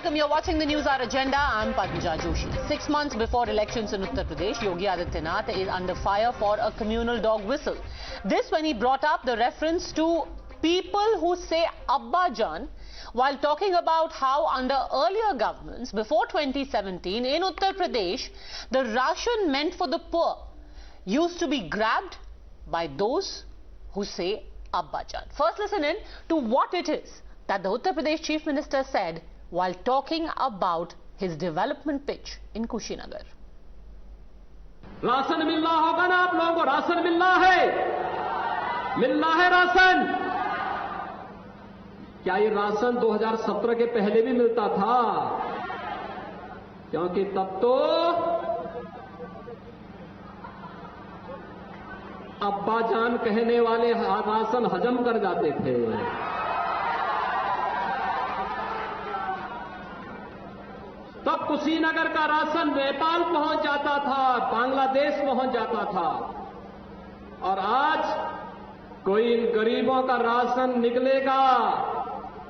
welcome. You're watching the News Hour Agenda. I'm Padmaja Joshi. 6 months before elections in Uttar Pradesh, Yogi Adityanath is under fire for a communal dog whistle. This when he brought up the reference to people who say Abba Jan while talking about how under earlier governments before 2017 in Uttar Pradesh, the ration meant for the poor used to be grabbed by those who say Abba Jan. First listen in to what it is that the Uttar Pradesh Chief Minister said while talking about his development pitch in Kushinagar. Ration मिल रहा होगा ना आप लोगों को? Ration मिल रहा है राशन। क्या ये राशन 2017 के पहले भी मिलता था? क्योंकि तब तो अब्बा जान कहने वाले राशन हजम कर जाते थे। तब कुशीनगर का राशन नेपाल पहुंच जाता था, बांग्लादेश पहुंच जाता था। और आज कोई इन गरीबों का राशन निकलेगा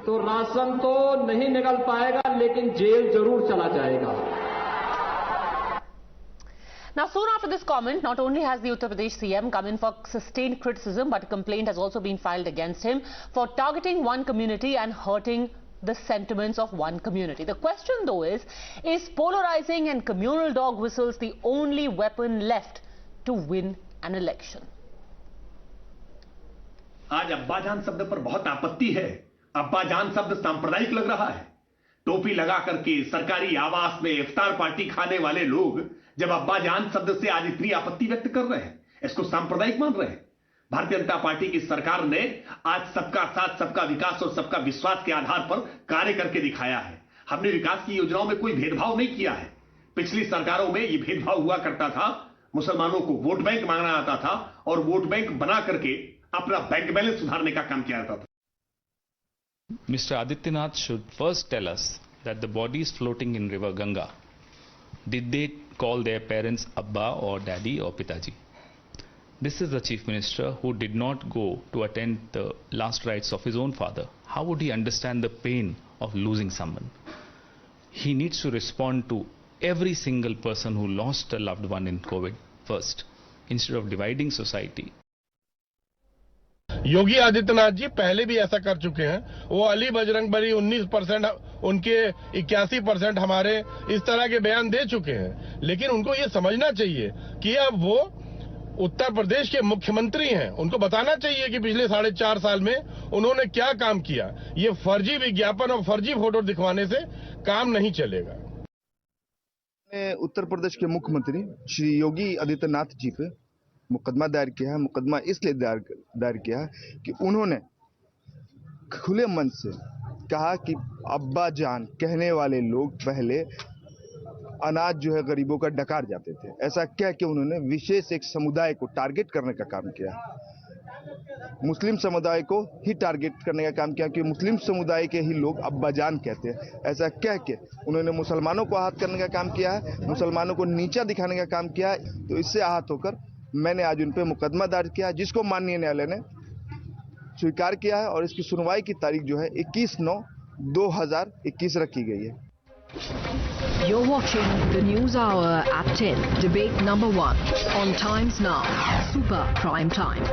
तो राशन तो नहीं निकल पाएगा, लेकिन जेल जरूर चला जाएगा। Now, soon after this comment, not only has the Uttar Pradesh CM come in for sustained criticism, but a complaint has also been filed against him for targeting one community and hurting the sentiments of one community. The question, though, is polarizing and communal dog whistles the only weapon left to win an election? आज अब्बाजान शब्द पर बहुत आपत्ति है। अब्बाजान शब्द सांप्रदायिक लग रहा है। टोपी लगा करके सरकारी आवास में इफ्तार पार्टी खाने वाले लोग जब अब्बाजान शब्द से आज इतनी आपत्ति व्यक्त कर रहे हैं, इसको सांप्रदायिक मान रहे हैं। भारतीय जनता पार्टी की सरकार ने आज सबका साथ, सबका विकास और सबका विश्वास के आधार पर कार्य करके दिखाया है। हमने विकास की योजनाओं में कोई भेदभाव नहीं किया है। पिछली सरकारों में ये भेदभाव हुआ करता था। मुसलमानों को वोट बैंक मांगना आता था और वोट बैंक बना करके अपना बैंक बैलेंस सुधारने का काम किया जाता था। Mr. Adityanath should first tell us that the bodies floating in river Ganga, did they call their parents Abba or Daddy or Pitaji? This is the Chief Minister who did not go to attend the last rites of his own father. How would he understand the pain of losing someone? He needs to respond to every single person who lost a loved one in COVID first, instead of dividing society. Yogi Adityanath ji पहले भी ऐसा कर चुके हैं। वो अली बजरंगबली 19%, उनके 81% हमारे इस तरह के बयान दे चुके हैं। लेकिन उनको ये समझना चाहिए कि अब वो उत्तर प्रदेश के मुख्यमंत्री हैं। उनको बताना चाहिए कि पिछले 4.5 साल में उन्होंने क्या काम किया। ये फर्जी विज्ञापन और फर्जी फोटो दिखवाने से काम नहीं चलेगा। उत्तर प्रदेश के मुख्यमंत्री श्री योगी आदित्यनाथ जी पे मुकदमा दायर किया है। मुकदमा इसलिए दायर किया है कि उन्होंने खुले मन से कहा कि अब्बा जान कहने वाले लोग पहले अनाज जो है गरीबों का डकार जाते थे। ऐसा कह के उन्होंने विशेष एक समुदाय को टारगेट करने का काम किया। मुस्लिम समुदाय को ही टारगेट करने का काम किया कि मुस्लिम समुदाय के ही लोग अब्बा जान कहते हैं। ऐसा कह के उन्होंने मुसलमानों को आहत करने का काम किया है, मुसलमानों को नीचा दिखाने का काम किया है। तो इससे आहत होकर मैंने आज उन पे मुकदमा दायर किया, जिसको माननीय न्यायालय ने स्वीकार किया है और इसकी सुनवाई की तारीख जो है 21/9/2021 रखी गई है। You're watching the News Hour at 10, debate number 1 on Times Now, Super Prime Time.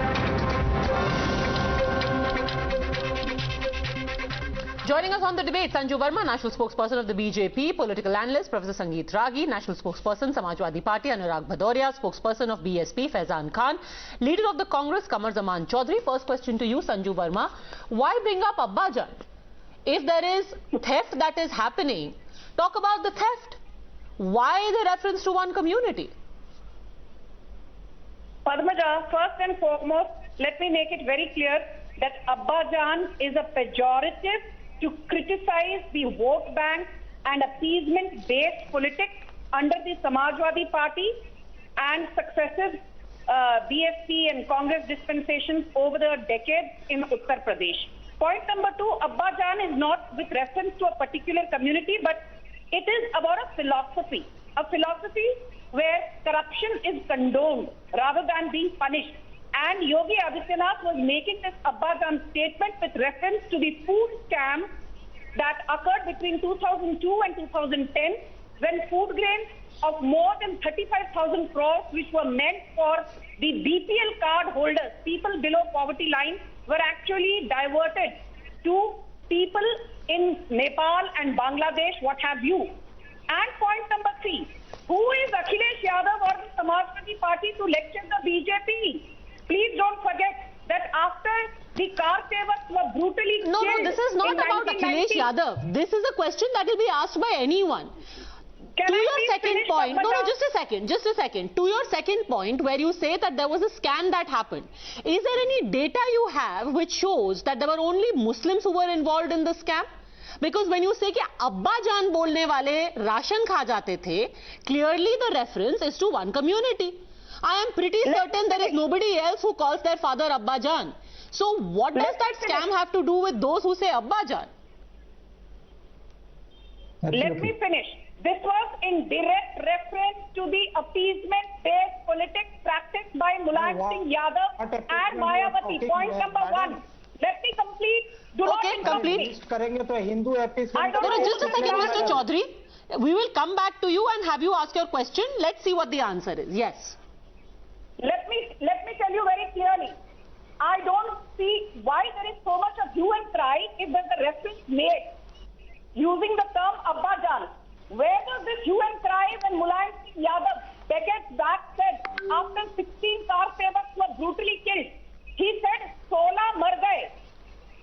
Joining us on the debate, Sanju Verma, National Spokesperson of the BJP, political analyst Professor Sangeet Ragi, National Spokesperson Samajwadi Party Anurag Bhadoria, Spokesperson of BSP Faizan Khan, Leader of the Congress Qamar Zaman Chaudhary. First question to you, Sanju Verma. Why bring up Abba Jan? If there is theft that is happening, talk about the theft. Why the reference to one community? Padmaja, first and foremost, let me make it very clear that Abba Jan is a pejorative to criticize the vote bank and appeasement-based politics under the Samajwadi Party and successive BSP and Congress dispensations over the decades in Uttar Pradesh. Point number 2, Abba Jan is not with reference to a particular community, but it is about a philosophy where corruption is condoned rather than being punished. And Yogi Adityanath was making this Abba Jan statement with reference to the food scam that occurred between 2002 and 2010 when food grains of more than 35,000 crores, which were meant for the BPL card holders, people below poverty line, were actually diverted to people in Nepal and Bangladesh, what have you. And point number 3, who is Akhilesh Yadav or the Samajwadi Party to lecture the BJP? Please don't forget that after the car sevaks were brutally killed. No, this is not about Akhilesh Yadav. This is a question that will be asked by anyone. To your second point, just a second. To your second point, where you say that there was a scam that happened, is there any data you have which shows that there were only Muslims who were involved in the scam? Because when you say कि अब्बा जान बोलने वाले ration खा जाते थे, clearly the reference is to one community. I am pretty certain there is nobody else who calls their father Abba Jan. So what does that scam have to do with those who say Abba Jan? Let me finish. This was in direct reference to the appeasement-based politics practiced by Mulayam Singh Yadav and Mayawati. Point number 1. Let me complete. Do not interrupt me. करेंगे तो Hindu appeasement. No, just a second, Mr. Chaudhary. We will come back to you and have you ask your question. Let's see what the answer is. Yes. Let me tell you very clearly. I don't see why there is so much of hue and cry if there's a reference made using the term Abba Jan. Where does this hue and cry when Mulayam Singh Yadav decades back said after 16 car sevaks were brutally killed, he said 16 मर गए,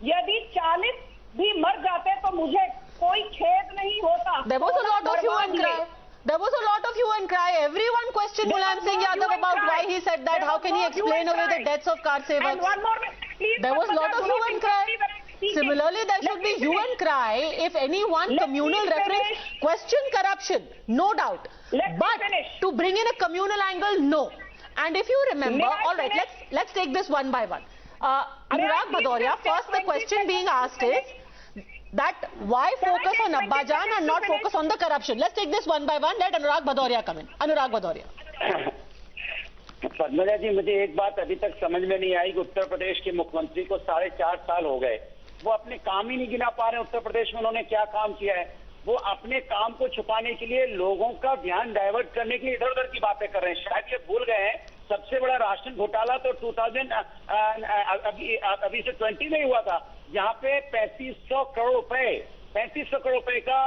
यदि 40 भी मर जाते तो मुझे कोई खेद नहीं होता. There was a lot of hue and cry. There was a lot of hue and cry. Everyone questioned Mulayam Singh Yadav about why he said that. How can he explain away the deaths of car sevaks? And one more, please. There was a lot of hue and cry. Similarly, there should be hue and cry if any one communal reference question corruption, no doubt. But to bring in a communal angle, no. And if you remember, all right, let's take this one by one. Anurag Bhadoria, first the question being asked is that why focus on Abba Jan and not focus on the corruption? Let's take this one by one. Let Anurag Bhadoria come in. Anurag Bhadoria. Padmaja जी, मुझे एक बात अभी तक समझ में नहीं आई कि उत्तर प्रदेश के मुख्यमंत्री को 4.5 साल हो गए, वो अपने काम ही नहीं गिना पा रहे। उत्तर प्रदेश में उन्होंने क्या काम किया है? वो अपने काम को छुपाने के लिए, लोगों का ध्यान डाइवर्ट करने के लिए इधर उधर की बातें कर रहे हैं। शायद ये भूल गए हैं सबसे बड़ा राशन घोटाला तो 2000 अभी से 20 में हुआ था, जहां पे 3500 करोड़ रुपए का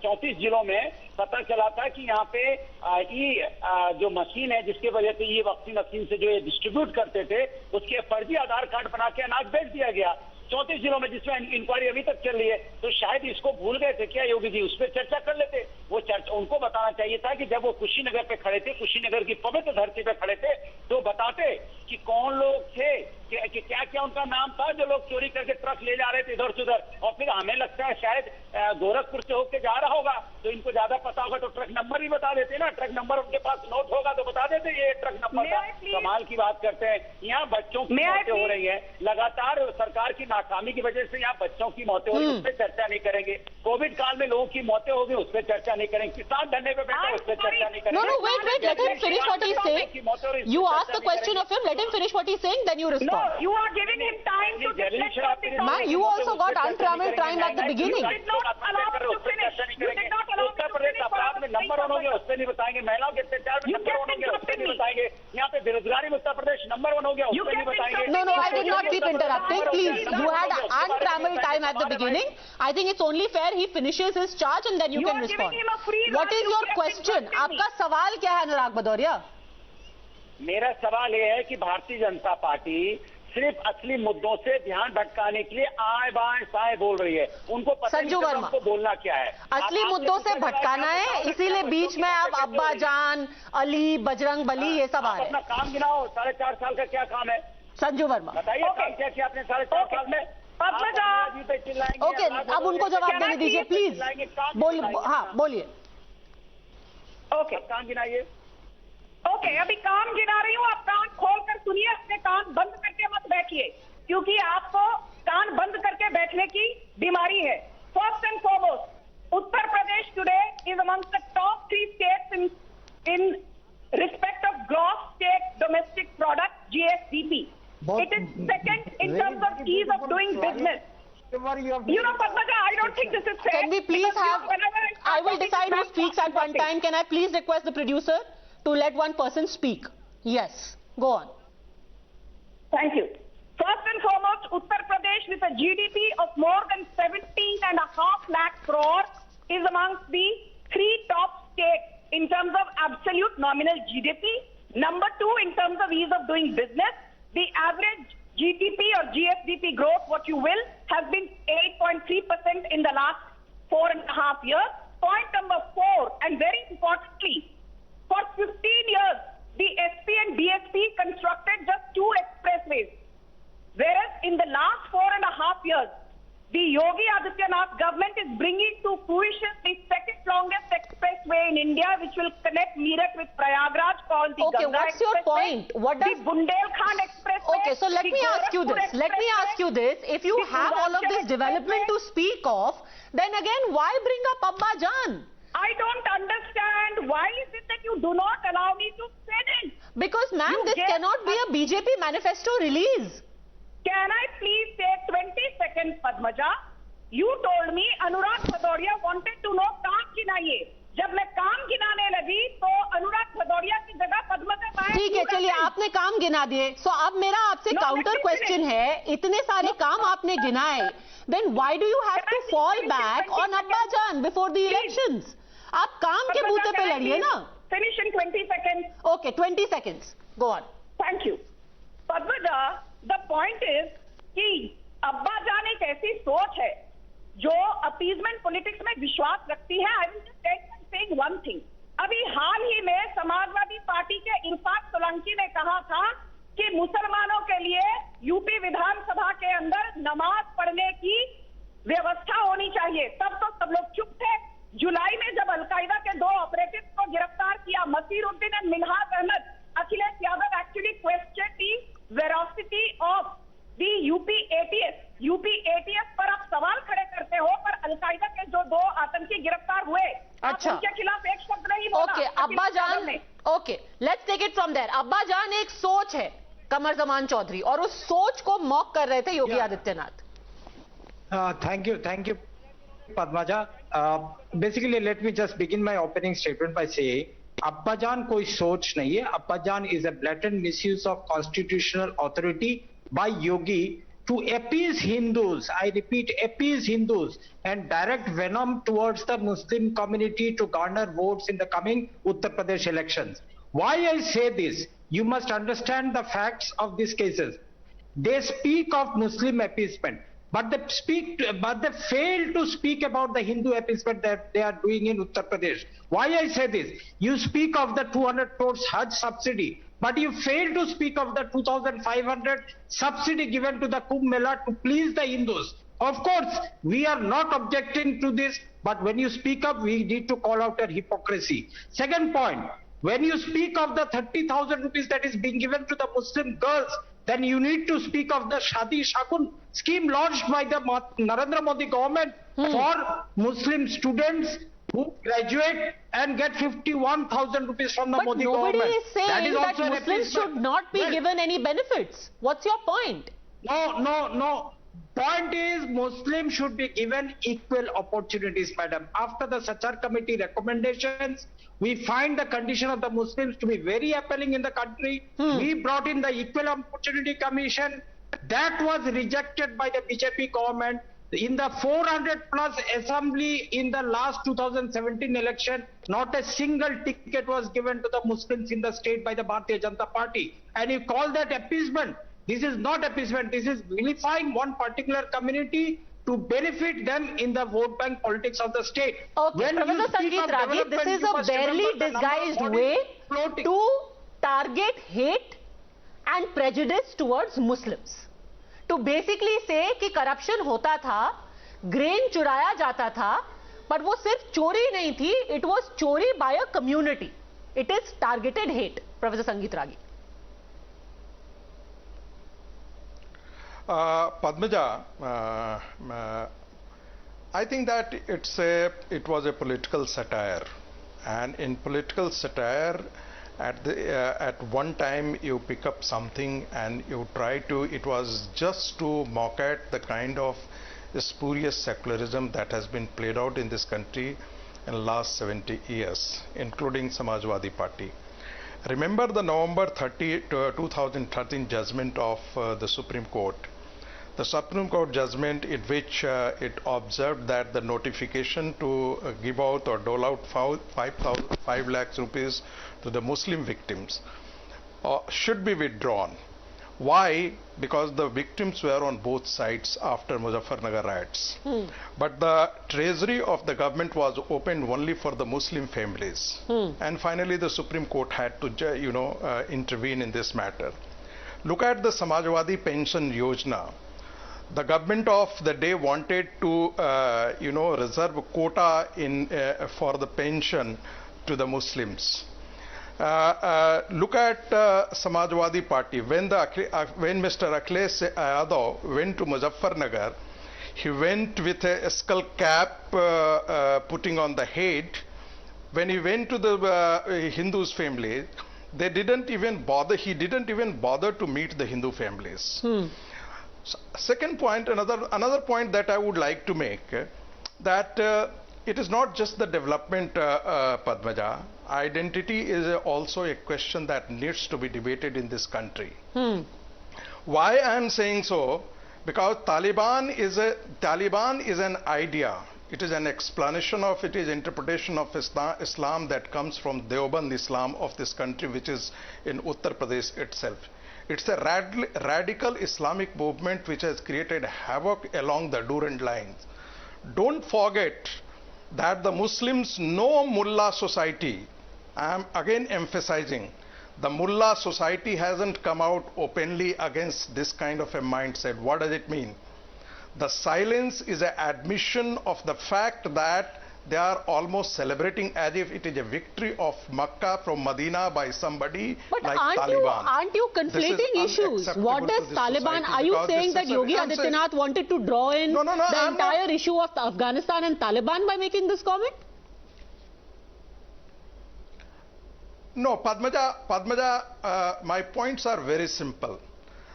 34 जिलों में पता चला था कि यहाँ पे जो मशीन है जिसके वजह से ये वक्फी मशीन से जो ये डिस्ट्रीब्यूट करते थे, उसके फर्जी आधार कार्ड बना के अनाज बेच दिया गया 34 जिलों में, जिसमें इंक्वायरी अभी तक चल रही है। तो शायद इसको भूल गए थे क्या योगी जी? उस पर चर्चा कर लेते। वो चर्चा उनको बताना चाहिए था कि जब वो कुशीनगर पे खड़े थे, कुशीनगर की पवित्र धरती पे खड़े थे, तो बताते कि कौन लोग थे, कि क्या क्या उनका नाम था जो लोग चोरी करके ट्रक ले जा रहे थे इधर से उधर। और फिर हमें लगता है शायद गोरखपुर से होकर जा रहा होगा तो इनको ज्यादा पता होगा, तो ट्रक नंबर ही बता देते ना। ट्रक नंबर उनके पास नोट होगा तो बता देते ये ट्रक नंबर था। कमाल की बात करते हैं। यहाँ बच्चों की मौतें हो रही है लगातार, सरकार की नाकामी की वजह से यहाँ बच्चों की मौतें हो रही है, उस पर चर्चा नहीं करेंगे। कोविड काल में लोगों की मौतें हो गई, उस पर चर्चा नहीं करेंगे। किसान धरने पे बैठे, उस पर चर्चा नहीं करेंगे। No, wait, let him finish what he's saying. You asked the question of him, let him finish what he's saying, then you respond. No, you are giving him time to Ma'am, you also got untrammeled time at the beginning. Uttar Pradesh अपराध में number one हो गया, उस पर नहीं बताएंगे। महिलाओं के अत्याचार में नंबर वन हो गया, उस पर नहीं बताएंगे। यहाँ पे बेरोजगारी में उत्तर प्रदेश नंबर वन हो गया, उस पर नहीं बताएंगे। No, I did not keep interrupting. Please, you had untrammeled time at the beginning. I think it's only fair he finishes his charge and then you can respond. What is your question? आपका सवाल क्या है अनुराग भदौरिया? मेरा सवाल यह है कि Bharatiya Janata party सिर्फ असली मुद्दों से ध्यान भटकाने के लिए आए बाएं साए बोल रही है। उनको पता नहीं चलता उनको बोलना क्या है। असली मुद्दों से भटकाना है, इसीलिए बीच में अब अब्बा जान, अली, बजरंग बली ये सब आ रहे हैं। अपना काम गिनाओ, 4.5 साल का क्या काम है? संजू वर्मा बताइए काम क्या किया आपने 4.5 साल में? ओके, अब उनको जवाब देने दीजिए प्लीज। बोलिए। ओके, काम गिनाइए। ओके, अभी काम गिना रही हूँ, आप कान खोल कर सुनिए, अपने कान बंद करके मत बैठिए, क्योंकि आपको कान बंद करके बैठने की बीमारी है। First and foremost, Uttar Pradesh today is among the top 3 states in respect of gross state domestic product GSDP. It is second in terms of ease of doing business. whatever you have. You know, Padmaja, I don't think this is fair. Can we please because, have... whenever I will talking, decide who ma'am speaks at one talking. time. Can I please request the producer to let one person speak? Yes. Go on. Thank you. First and foremost, Uttar Pradesh with a GDP of more than 17.5 lakh crore is amongst the 3 top states in terms of absolute nominal GDP. Number 2, in terms of ease of doing business, the average GDP or GSDP growth, what you will, has been 8.3% in the last 4.5 years. Point number 4, and very importantly, for 15 years, the SP and DSP constructed just 2 expressways. Whereas in the last 4.5 years, the Yogi Adityanath government is bringing to fruition the second longest expressway in India, which will connect Meerut with Prayagraj, called the Okay, Ganga what's your Expressway. point? What does... The Bundelkhand Expressway. Okay, so let the me ask you Gorakhpur this. Let me ask you this. If you the have all of this Purvanchal development to Expressway. speak of, then again, why bring up Abba Jan? I don't understand why is it that you do not allow me to finish. Because, ma'am, You this gave cannot be a BJP manifesto release. Can I please take 20 seconds, Padmaja? You told me Anurag Bhadoria wanted to know काम गिनाइए. जब मैं काम गिनाने लगी तो अनुराग भदौरिया की जगह पद्मजा नायक. ठीक है, चलिए आपने काम गिना दिए. सो अब मेरा आपसे No, counter let me question finish. है, इतने सारे काम आपने गिनाए, then why do you have Can I to please fall finish in back 20 on Abba seconds? Jan before the Please. elections? आप काम के Padmaja, बूते पे can I लड़िए please ना. Finish in 20 seconds. Okay, 20 seconds. Go on. Thank you. Padmaja, the point is कि अब्बा जान एक ऐसी सोच है जो अपीजमेंट पॉलिटिक्स में विश्वास रखती है. I will just saying one thing. अभी हाल ही में समाजवादी पार्टी के इरफान सोलंकी ने कहा था कि मुसलमानों के लिए यूपी विधानसभा के अंदर नमाज पढ़ने की व्यवस्था होनी चाहिए. तब तो सब लोग चुप थे. जुलाई में जब अलकायदा के 2 ऑपरेटिव को गिरफ्तार किया, Masiruddin and Minhaj Ahmad, Akhilesh Yadav actually question the veracity of the UP ATS पर आप सवाल खड़े करते हो, पर अलकायदा के जो 2 आतंकी गिरफ्तार हुए, अच्छा. आप उनके खिलाफ एक शब्द नहीं बोला. ओके, अब्बा जान, okay, let's take it from there. अब्बा जान एक सोच है, कमर जमान चौधरी, और उस सोच को मॉक कर रहे थे Yogi Adityanath. Thank you, Padmaja. Basically, let me just begin my opening statement by saying, Abba Jan कोई सोच नहीं है. Abba Jan is a blatant misuse of constitutional authority by Yogi to appease Hindus. I repeat, appease Hindus and direct venom towards the Muslim community to garner votes in the coming Uttar Pradesh elections. Why I say this? You must understand the facts of these cases. They speak of Muslim appeasement, but they fail to speak about the Hindu appeasement that they are doing in Uttar Pradesh. Why I say this? You speak of the 200 crores Hajj subsidy, but you fail to speak of the 2,500 subsidy given to the Kumbh Mela to please the Hindus. Of course, we are not objecting to this, but when you speak up, we need to call out a hypocrisy. Second point, when you speak of the 30,000 rupees that is being given to the Muslim girls, then you need to speak of the Shadi Shakun scheme launched by the Narendra Modi government for Muslim students who graduate and get 51,000 rupees from the But Modi nobody government. is saying that also an Muslims appeasement. should not be Well, given any benefits. What's your point? No. Point is, Muslims should be given equal opportunities, madam. After the Sachar committee recommendations, we find the condition of the Muslims to be very appalling in the country. We brought in the Equal Opportunity Commission. That was rejected by the BJP government. In the 400 plus assembly in the last 2017 election, not a single ticket was given to the Muslims in the state by the Bharatiya Janata Party. And you call that appeasement? This is not appeasement. This is vilifying one particular community to benefit them in the vote bank politics of the state. Okay, Professor Sangeet Ragi, this is a barely disguised way to target hate and prejudice towards Muslims. To basically say कि corruption होता था, grain चुराया जाता था, but वो सिर्फ चोरी नहीं थी, it was चोरी by a community. It is targeted hate. Professor Sangeet Ragi. Padmaja, I think that it was a political satire, and in political satire, at one time you pick up something and you try to, it was just to mock at the kind of spurious secularism that has been played out in this country in the last 70 years, including Samajwadi Party. Remember the November 2013 judgment of the Supreme Court. The Supreme Court judgment in which it observed that the notification to give out or dole out 5 lakhs rupees to the Muslim victims should be withdrawn. Why? Because the victims were on both sides after Muzaffarnagar riots. But the treasury of the government was opened only for the Muslim families. And finally the Supreme Court had to intervene in this matter. Look at the Samajwadi Pension Yojana. The government of the day wanted to reserve a quota for the pension to the Muslims. Look at Samajwadi Party. When Mr. Akhilesh Yadav went to Muzaffarnagar, he went with a skull cap putting on the head. When he went to the Hindus' family, they didn't even bother. He didn't even bother to meet the Hindu families. Second point, another point that I would like to make, that it is not just the development, Padmaja. Identity is also a question that needs to be debated in this country. Why I am saying so? Because Taliban is an idea. It is an explanation of it is interpretation of Islam that comes from Deoband Islam of this country, which is in Uttar Pradesh itself. It's a radical Islamic movement which has created havoc along the Durand lines. Don't forget that the Muslims know Mullah society. I am again emphasizing, the Mullah society hasn't come out openly against this kind of a mindset. What does it mean? The silence is an admission of the fact that they are almost celebrating as if it is a victory of Makkah from Medina by somebody like Taliban. Aren't you conflating issues? What does Taliban? Are you saying that Yogi Adityanath wanted to draw in the entire issue of Afghanistan and Taliban by making this comment? No, Padmaja, my points are very simple.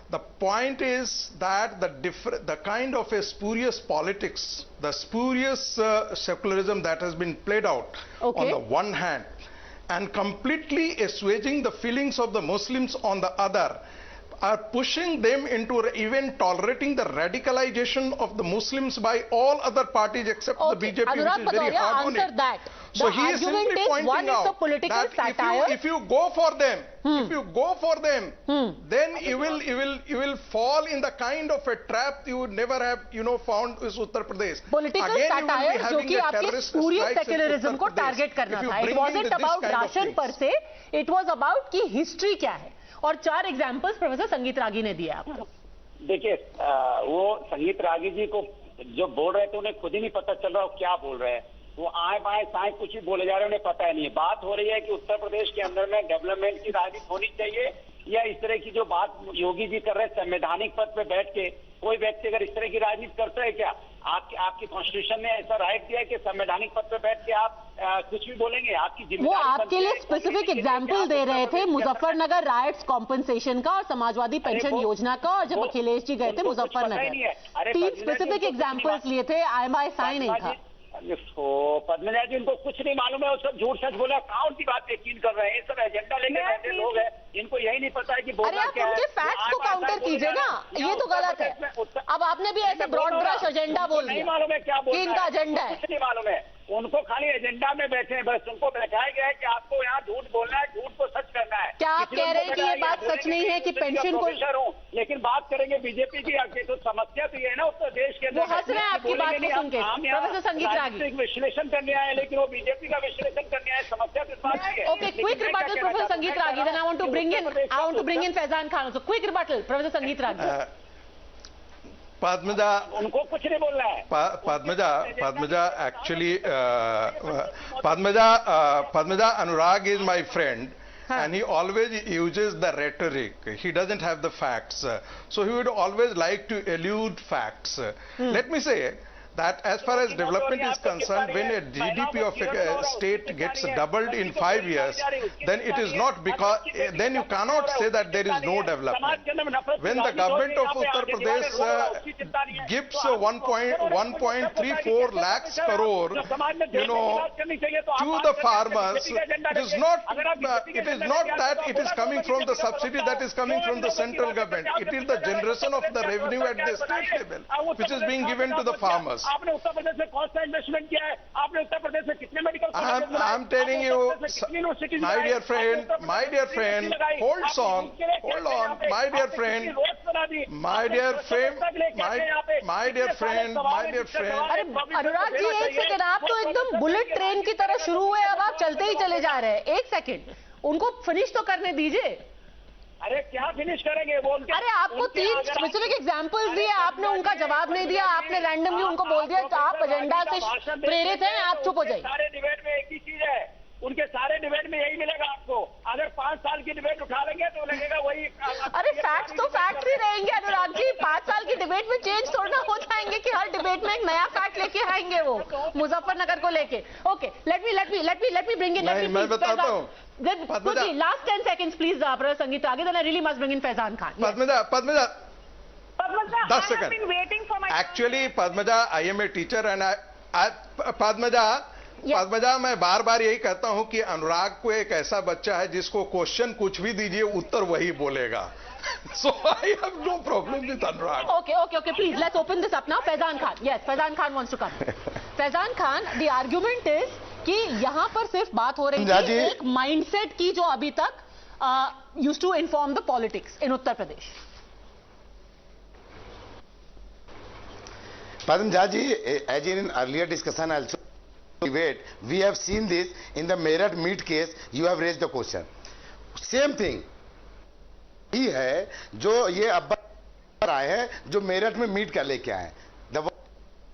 The point is that the kind of a spurious politics, the spurious secularism that has been played out on the one hand, and completely assuaging the feelings of the Muslims on the other, are pushing them into even tolerating the radicalization of the Muslims by all other parties except the BJP, Anurag which is very hard on it. That. So he is simply pointing out that if you go for them, then you will fall in the kind of a trap you would never have found is Uttar Pradesh. Political satire, जो कि आपके spurious secularism को target करना था. It wasn't about Rashid per se. It was about कि history क्या है. और 4 एग्जाम्पल्स प्रोफेसर संगीत रागी ने दिया आपको. देखिए वो संगीत रागी जी को जो बोल रहे थे उन्हें खुद ही नहीं पता चल रहा क्या बोल रहे हैं. वो आए बाएं साएं कुछ भी बोले जा रहे हैं, उन्हें पता ही नहीं है. बात हो रही है कि उत्तर प्रदेश के अंदर में डेवलपमेंट की राजनीति होनी चाहिए या इस तरह की जो बात योगी जी कर रहे हैं संवैधानिक पद पे बैठ के कोई व्यक्ति अगर इस तरह की राजनीति करता है क्या? आपकी कॉन्स्टिट्यूशन ने ऐसा राइट दिया है कि संवैधानिक पद पे बैठ के आप कुछ भी बोलेंगे? आपकी जिम्मेदारी. वो आपके लिए स्पेसिफिक एग्जांपल दे रहे थे मुजफ्फरनगर राइट्स कॉम्पनसेशन का और समाजवादी पेंशन योजना का, और जब अखिलेश जी गए थे मुजफ्फरनगर 3 स्पेसिफिक एग्जांपल्स लिए थे. IMI साइन नहीं था. पद्मजा जी उनको कुछ नहीं मालूम है, वो सब झूठ सच बोला. कौन सी बात यकीन कर रहे हैं? ये सब एजेंडा लेके बैठे लोग हैं, इनको यही नहीं पता है कि बोलना क्या है. उनके फैक्ट्स को काउंटर कीजिए ना, ये तो गलत है. अब आपने भी ऐसे ब्रॉड ब्रश एजेंडा बोल दिया. नहीं मालूम है क्या बोल इनका एजेंडा है. कुछ नहीं मालूम है. उनको खाली एजेंडा में बैठे हैं, बस उनको बैठाया गया है कि आपको यहाँ झूठ बोलना है, झूठ को सच करना है. क्या आप कह रहे हैं कि ये बात सच नहीं है कि पेंशन को? लेकिन बात करेंगे बीजेपी की आगे, तो समस्या तो ये है ना उत्तर देश के अंदर. वो हंस रहे हैं आपकी बात को सुन के. प्रोफेसर संगीत रागी विश्लेषण करने आए, लेकिन वो बीजेपी का विश्लेषण करने आए. समस्या तो इस बात की है. Okay, quick rebuttal professor Sangeet ragi. Then I want to bring in Faizan Khan. So quick rebuttal, Professor Sangeet Ragy. Padmaja, उनको कुछ नहीं बोलना है. Padmaja actually, Padmaja Anurag is my friend. And he always uses the rhetoric. He doesn't have the facts. So he would always like to elude facts. Let me say that as far as development is concerned, when a GDP of a state gets doubled in 5 years, then it is not because, then you cannot say that there is no development. When the government of Uttar Pradesh gives 1.34 lakhs crore, to the farmers, it is not that it is coming from the subsidy that is coming from the central government. It is the generation of the revenue at the state level, which is being given to the farmers. आपने उत्तर प्रदेश में कौन सा investment किया है? आपने उत्तर प्रदेश में कितने medical I'm telling you, my dear friend, hold on, my dear friend. अरे अनुराग जी एक सेकंड, आप तो एकदम बुलेट ट्रेन की तरह शुरू हुए, अब आप चलते ही चले जा रहे हैं। एक सेकंड, उनको फिनिश तो करने दीजिए। अरे क्या फिनिश करेंगे वो? अरे आपको 3 स्पेसिफिक एग्जांपल्स दिए, आपने उनका जवाब नहीं दिया, आपने रैंडमली उनको बोल दिया तो आप एजेंडा से प्रेरित हैं, आप चुप हो जाइए। सारे डिबेट में एक ही चीज है, उनके सारे डिबेट में यही मिलेगा आपको। अगर 5 साल की डिबेट उठा लेंगे तो लगेगा वही। अरे फैक्ट्स तो फैक्ट्स ही रहेंगे अनुराग जी, 5 साल की डिबेट में चेंज थोड़ा हो जाएंगे कि हर डिबेट में एक नया फैक्ट लेके आएंगे वो मुजफ्फरनगर को लेके। Okay, let me bring in, मैं बताता हूँ। Last 10 seconds please brother Sangeet आगे, then I really must bring in Faizan Khan. Padmaja, 10 seconds. Actually, Padmaja, I am a teacher and Padmaja, मैं बार बार यही कहता हूं कि अनुराग को एक ऐसा बच्चा है जिसको क्वेश्चन कुछ भी दीजिए उत्तर वही बोलेगा। So I have no problem with Anurag. Okay, please let's open this up now. Faizan Khan, yes, Faizan Khan wants to come. Faizan Khan, the argument is कि यहाँ पर सिर्फ बात हो रही थी एक माइंडसेट की जो अभी तक used to inform the politics in Uttar Pradesh. Padmaja ji, as in earlier discussion also debate, we have seen this in the Meerut meat case. You have raised the question. Same thing. ही है जो ये अब्बा आए हैं जो मेरठ में meet का लेके आए, द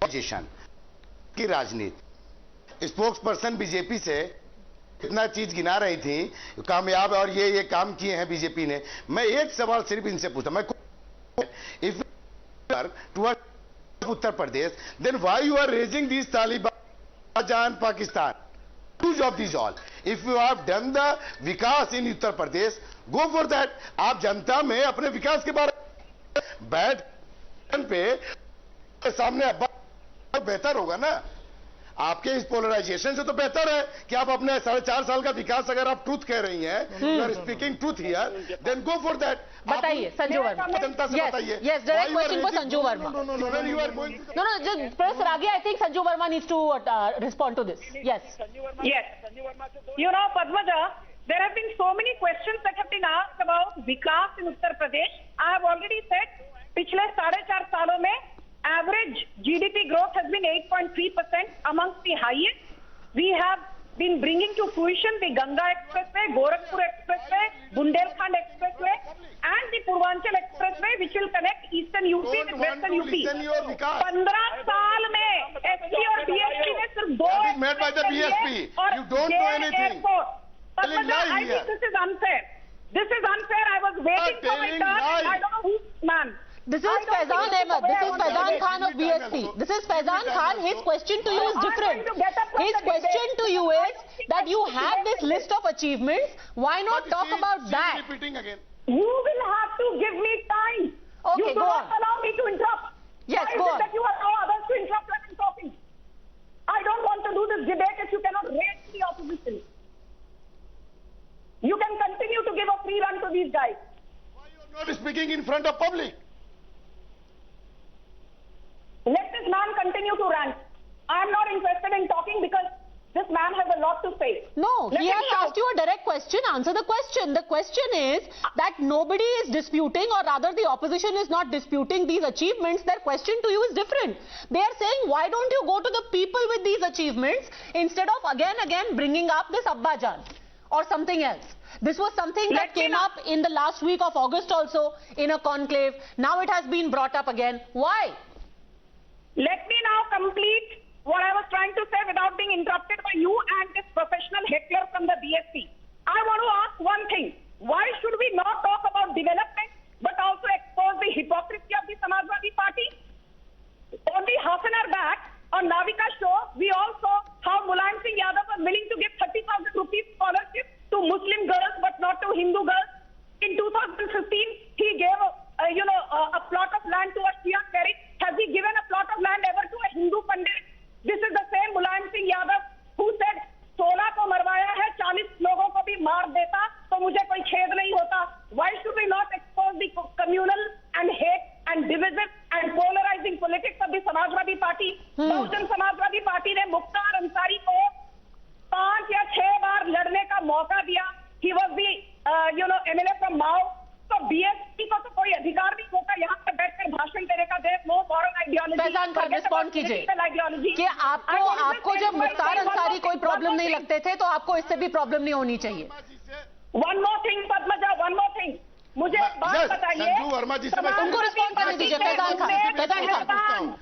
पोजीशन की राजनीति, स्पोक्स पर्सन बीजेपी से इतना चीज गिना रही थी कामयाब और ये काम किए हैं बीजेपी ने। मैं एक सवाल सिर्फ इनसे पूछता, मैं if toward Uttar Pradesh, then why you are raising this Taliban Pakistan? Choose of these all. If you have done the vikas in Uttar Pradesh, go for that. आप जनता में अपने विकास के बारे में बैठ पे सामने अब्बा बेहतर होगा ना। आपके इस पोलराइजेशन से तो बेहतर है कि आप अपने 4.5 साल का विकास अगर आप ट्रूथ कह रही हैं, you are speaking truth here, then go for that. बताइए संजू वर्मा, जनता से बताइए। Yes, direct question for Sanju Verma. No, you are going. No, just Professor Agya, I think Sanju Verma needs to respond to this. Yes. You know, Padmaja, there have been so many questions that have been asked about Vikas in Uttar Pradesh. I have already said, पिछले 4.5 सालों में average GDP growth has been 8.3%, amongst the highest. We have been bringing to fruition the Ganga Expressway, Gorakhpur Expressway, Bundelkhand Expressway, and the Purvanchal Expressway, which will connect Eastern UP with Western UP. 15 साल में SP और BSP ने सिर्फ 2 made by the BSP. You don't do anything. I think this is unfair. This is unfair. I was waiting for my turn. I don't know who's man. This is Faizan Ahmed. This is Faizan Khan of BSP. This is Faizan Khan. His question to you is different. His question to you is that you have this list of achievements. Why not talk about that? Repeating again. You will have to give me time. Okay, you do go not on. allow me to interrupt. Yes, Why go is on. it that you allow others to interrupt when I'm talking? I don't want to do this debate if you cannot raise the opposition. You can continue to give a free run to these guys. Why you are not speaking in front of public? Let this man continue to rant. I am not interested in talking because this man has a lot to say. No, he has asked you a direct question. Answer the question. The question is that nobody is disputing, or rather the opposition is not disputing these achievements. Their question to you is different. They are saying, why don't you go to the people with these achievements instead of again bringing up this Abba Jan or something else? This was something that came up in the last week of August also in a conclave. Now it has been brought up again. Why? Let me now complete what I was trying to say without being interrupted by you and this professional heckler from the BSP. I want to ask one thing. Why should we not talk about development but also expose the hypocrisy of the Samajwadi Party? Only half an hour back, we all saw how Mulayam Singh Yadav was willing to give 30,000 rupees scholarship to Muslim girls but not to Hindu girls. In 2015, he gave a plot of land to a Shia cleric. Has he given a plot of land ever to a Hindu pandit? This is the same Mulayam Singh Yadav who said 16 को मरवाया है, 40 लोगों को भी मार देता तो मुझे कोई खेद नहीं होता. Why should we not expose the communal and hate and divisive and polarizing politics of the Samajwadi party? Bahujan Samajwadi party ने मुख्तार अंसारी को 5 या 6 बार लड़ने का मौका दिया. He was the MLA from Mao. तो बीएसपी को तो कोई अधिकार नहीं होता यहाँ पर बैठकर भाषण देने का. देश no moral ideology. Faizan Khan respond कीजिए कि आपको जब मुख्तार अंसारी कोई प्रॉब्लम नहीं लगते थे तो आपको इससे भी प्रॉब्लम नहीं होनी चाहिए. One more thing Padmaja, one more thing, मुझे बात बताइए. संजू वर्मा जी से उनको रिस्पॉन्ड करने दीजिए. फैजान खान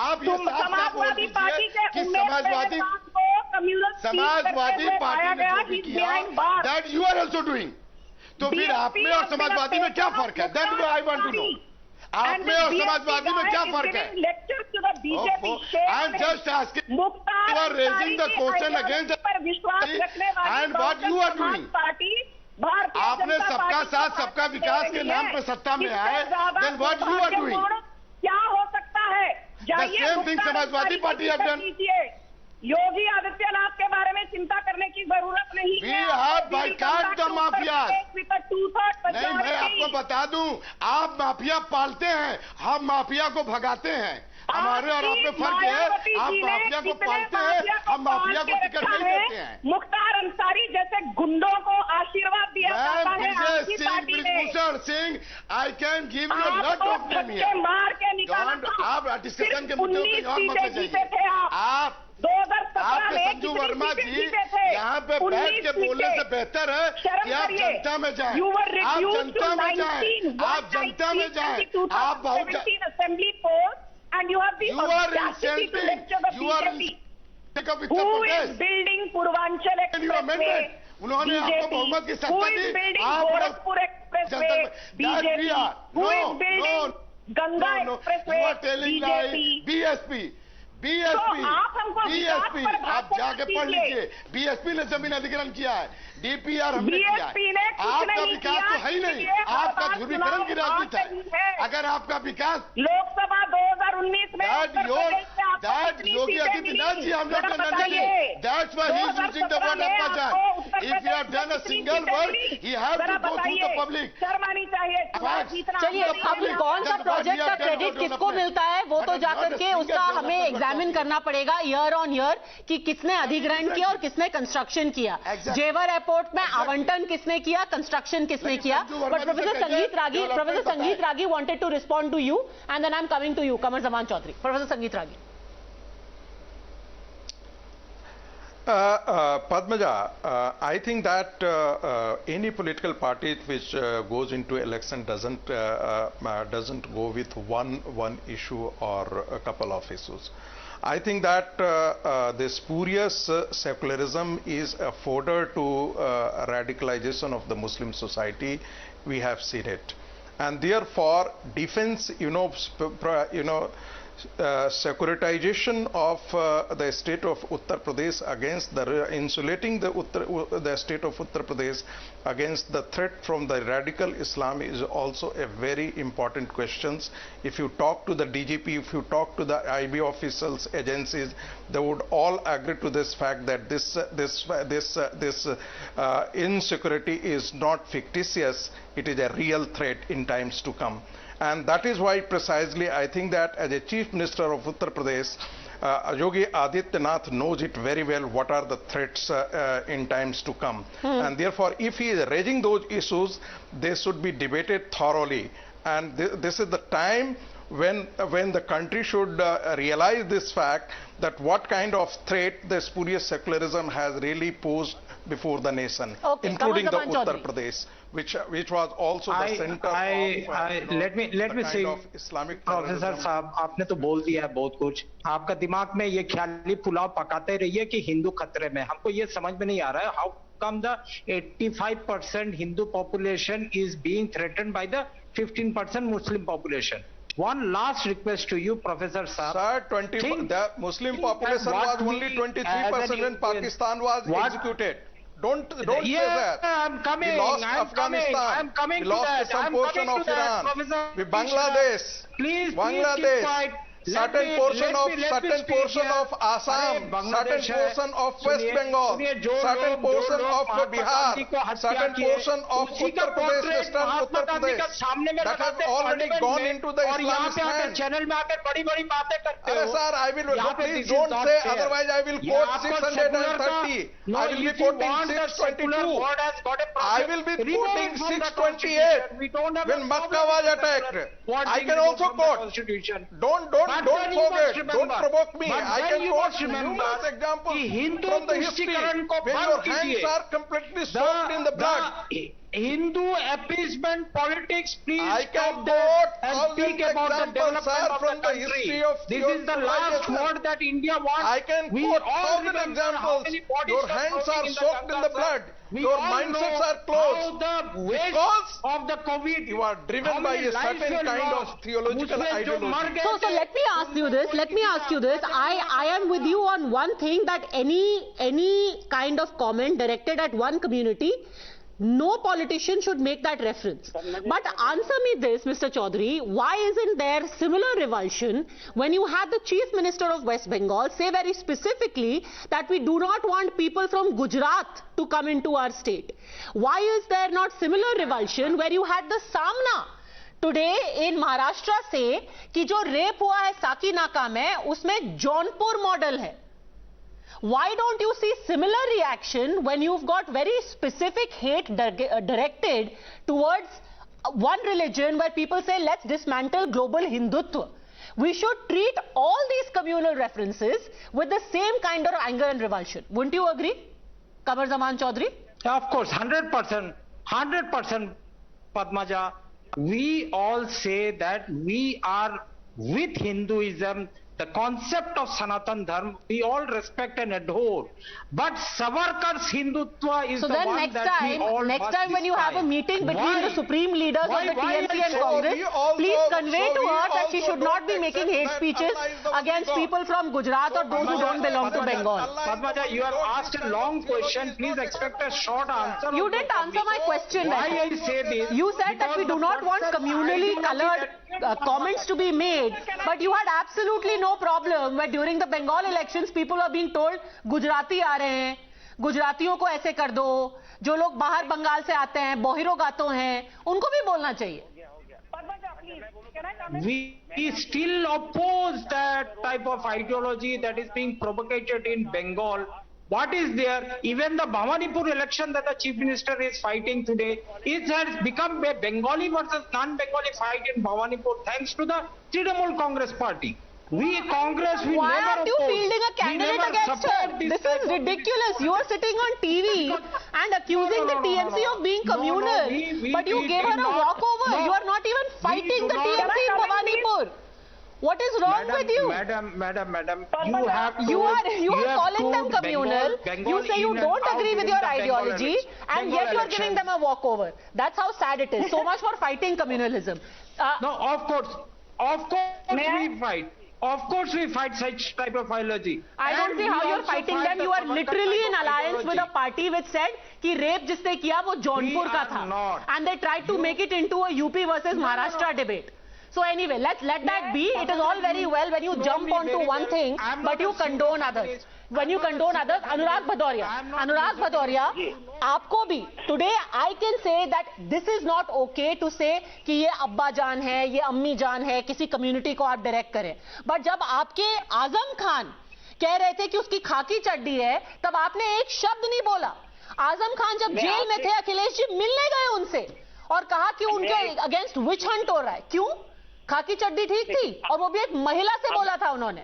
आप ये समाजवादी पार्टी के कि समाजवादी पार्टी ने जो भी किया that you are also doing. तो फिर आप में और समाजवादी में क्या फर्क है? That I want to know. आप में और समाजवादी में क्या फर्क है? I am just asking. You are raising the question against पर विश्वास रखने वाली and what you are doing. आपने सबका साथ सबका विकास के नाम पर सत्ता में आए. Then what you are doing? क्या हो सकता है? The same thing Samajwadi Party have done. Yogi Adityanath के बारे में चिंता करने की जरूरत नहीं है. We have boycott the mafias. नहीं, मैं आपको बता दूं, आप माफिया पालते हैं, हम माफिया को भगाते हैं. हमारे और आप में फर्क है. आप माफिया को पालते हैं, हम माफिया को टिकट नहीं देते हैं. मुख्तार अंसारी जैसे गुंडों को आशीर्वाद दिया जाता है आपकी पार्टी ने. Singh, I can give you lot of name here. मार के निकाला. आप डिस्कशन के मुद्दे पे और मत जाइए. आप 2017 में संजू वर्मा जी यहाँ पे बैठ के बोलने से बेहतर है कि आप जनता में जाएं. आप जनता में जाएं. आप जनता में जाएं. आप बहुत assembly post and you have you are insulting. You are building Purvanchal expressway. उन्होंने आपको बहुमत की सत्ता दी. आप Gorakhpur expressway BJP. Who is building Ganga expressway BJP. BSP. BSP आप जाके पढ़ लीजिए. बीएसपी ने जमीन अधिग्रहण किया है. डीपीआर हमने किया है. आपका विकास तो है ही नहीं. आपका ध्रुवीकरण की राजनीति है. अगर आपका विकास लोकसभा 2019 में योगी आदित्यनाथ जी हम लोग को न देंगे. That's why he is using the word अब्बाजान. If you have done a single word he have to go through the public. शर्म आनी चाहिए. चलिए, अब कौन सा प्रोजेक्ट का क्रेडिट किसको मिलता है वो तो जाकर के उसका हमें एग्जामिन करना पड़ेगा ईयर ऑन ईयर कि किसने अधिग्रहण किया और किसने कंस्ट्रक्शन किया. जेवर एयरपोर्ट में आवंटन किसने किया, कंस्ट्रक्शन किसने किया. But professor Sangeet Ragi wanted to respond to you and then I am coming to you. Qamar Zaman Chaudhary. Professor Sangeet Ragi. Padmaja, I think that any political party which goes into election doesn't go with one issue or a couple of issues. I think that this spurious secularism is a fodder to radicalization of the Muslim society. We have seen it, and therefore defense, securitization of the state of Uttar Pradesh against insulating the state of Uttar Pradesh against the threat from the radical Islam is also a very important question. If you talk to the DGP, if you talk to the IB officials, agencies, they would all agree to this fact that this insecurity is not fictitious. It is a real threat in times to come. And that is why precisely I think that as a Chief Minister of Uttar Pradesh, Yogi Adityanath knows it very well what are the threats in times to come. And therefore, if he is raising those issues, they should be debated thoroughly. And this is the time when the country should realize this fact that what kind of threat the spurious secularism has really posed before the nation, including the Uttar Pradesh, which was also the center of let me say, Islamic professor साहब, आपने तो बोल दिया है बहुत कुछ. आपका दिमाग में ये ख्याली पुलाव पकाते रहिए कि हिंदू खतरे में. हमको ये समझ में नहीं आ रहा है how come the 85% Hindu population is being threatened by the 15% Muslim population. one last request to you, Professor Saab. Sir, the Muslim population was only 23% when Pakistan was executed. Don't say that. I'm coming. We lost Afghanistan. I'm coming. We lost some portion of Iran. We Bangladesh. Please, Bangladesh. keep quiet. Certain portion of Assam, certain portion of West Bengal, certain portion of Bihar, certain portion of Uttar Pradesh, Western Uttar Pradesh, that have already gone into the Islamist hands. Channel में आकर बड़ी-बड़ी बातें करते हो. Sir, I will please don't say, otherwise I will quote 630. I will be quoting 622. I will be quoting 628. When Makkah was attacked, I can also quote. Don't forget. Don't provoke me. I can quote numerous examples from the history when your hands are completely soaked in the blood. Hindu appeasement politics, please I can stop that quote all and speak these about the examples, development sir, of from the the country. history of This your is the last civilization. word that India wants. I can We quote all 1,000 remember how examples. many bodies Your were hands floating are in the soaked in the Ganga, blood. We Your all mindsets know are closed. how the waste Because of the COVID. You are driven by a certain kind of theological ideology. So let me ask you this. I am with you on one thing, that any kind of comment directed at one community, no politician should make that reference. But answer me this, Mr. Chaudhary, why isn't there similar revulsion when you had the Chief Minister of West Bengal say very specifically that we do not want people from Gujarat to come into our state? Why is there not similar revulsion where you had the Samna today in Maharashtra say कि जो rape हुआ है साकीनाका में उसमें Jaunpur model है? Why don't you see similar reaction when you've got very specific hate directed towards one religion where people say let's dismantle global Hindutva? We should treat all these communal references with the same kind of anger and revulsion. Wouldn't you agree, Qamar Zaman Chaudhary? Of course, 100%, Padmaja. We all say that we are with Hinduism. The concept of Sanatan Dharma, we all respect and adore. But Savarkar's Hindutva is so the then one that we all next must time when you have a meeting between the supreme leaders of the TMC and Congress, please convey to her that she should not be making hate speeches against people from Gujarat or those who don't belong to Bengal. Padmaja, you have asked a long question. Please expect a short answer. You didn't answer my question. Why I say this? You said that we do not want communally colored comments to be made, but you had absolutely no problem where during the Bengal elections people are being told Gujarati आ रहे हैं, गुजरातियों को ऐसे कर दो, जो लोग बाहर बंगाल से आते हैं, बोहिरो गातो हैं, उनको भी बोलना चाहिए. We still oppose that type of ideology that is being propagated in Bengal. What is there? Even the Bhawanipur election that the Chief Minister is fighting today, it has become a Bengali versus non-Bengali fight in Bhawanipur thanks to the Trinamool Congress party. We Congress, we Why never aren't you oppose. fielding a candidate against her? This is ridiculous. You are sitting on TV and accusing the TMC of being communal, but you gave her a walkover. You are not even fighting the TMC in Bhawanipur. What is wrong with you? Madam, you are calling them communal. You say you don't agree with your ideology, and yet you are giving them a walkover. That's how sad it is. So much for fighting communalism. No, of course we fight. Of course we fight such type of ideology. I don't see how you're fighting them. You are literally in alliance with a party which said कि rape जिसने किया वो जौनपुर का था, and they tried to make it into a UP versus Maharashtra debate. So anyway, let that be. It is all very well when you jump onto one thing, but you condone others. When you condone others, Anurag Bhadoria, आपको भी today I can say that this is not okay to say कि ये अब्बा जान है, ये अम्मी जान है, किसी community को आप direct करें. But जब आपके आजम खान कह रहे थे कि उसकी खाकी चड्डी है, तब आपने एक शब्द नहीं बोला. आजम खान जब जेल में थे, अखिलेश जी मिलने गए उनसे और कहा कि उनके अगेंस्ट विच हंट हो रहा है. क्यों? खाकी चड्डी ठीक थी, और वो भी एक महिला से बोला था उन्होंने.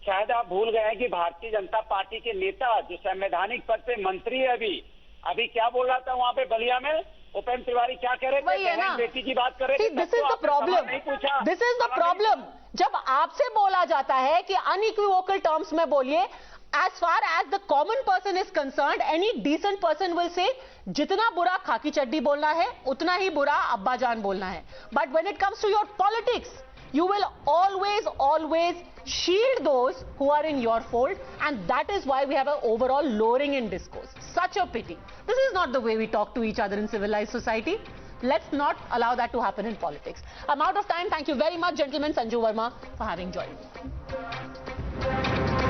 शायद आप भूल गए कि भारतीय जनता पार्टी के नेता जो संवैधानिक पद पे मंत्री है अभी क्या बोल रहा था वहां पे बलिया में, उपेंद्र तिवारी क्या कह रहे थे, बहन बेटी की बात कर रहे थे. This is the problem. This is the problem. जब आपसे बोला जाता है कि अनइक्विवोकल टर्म्स में बोलिए, As far as the common person is concerned, any decent person will say, जितना बुरा खाकी चड्डी बोलना है, उतना ही बुरा अब्बा जान बोलना है. But when it comes to your politics, you will always shield those who are in your fold, and that is why we have an overall lowering in discourse. Such a pity. This is not the way we talk to each other in civilized society. Let's not allow that to happen in politics. I'm out of time. Thank you very much, gentlemen. Sanju Verma, for having joined me.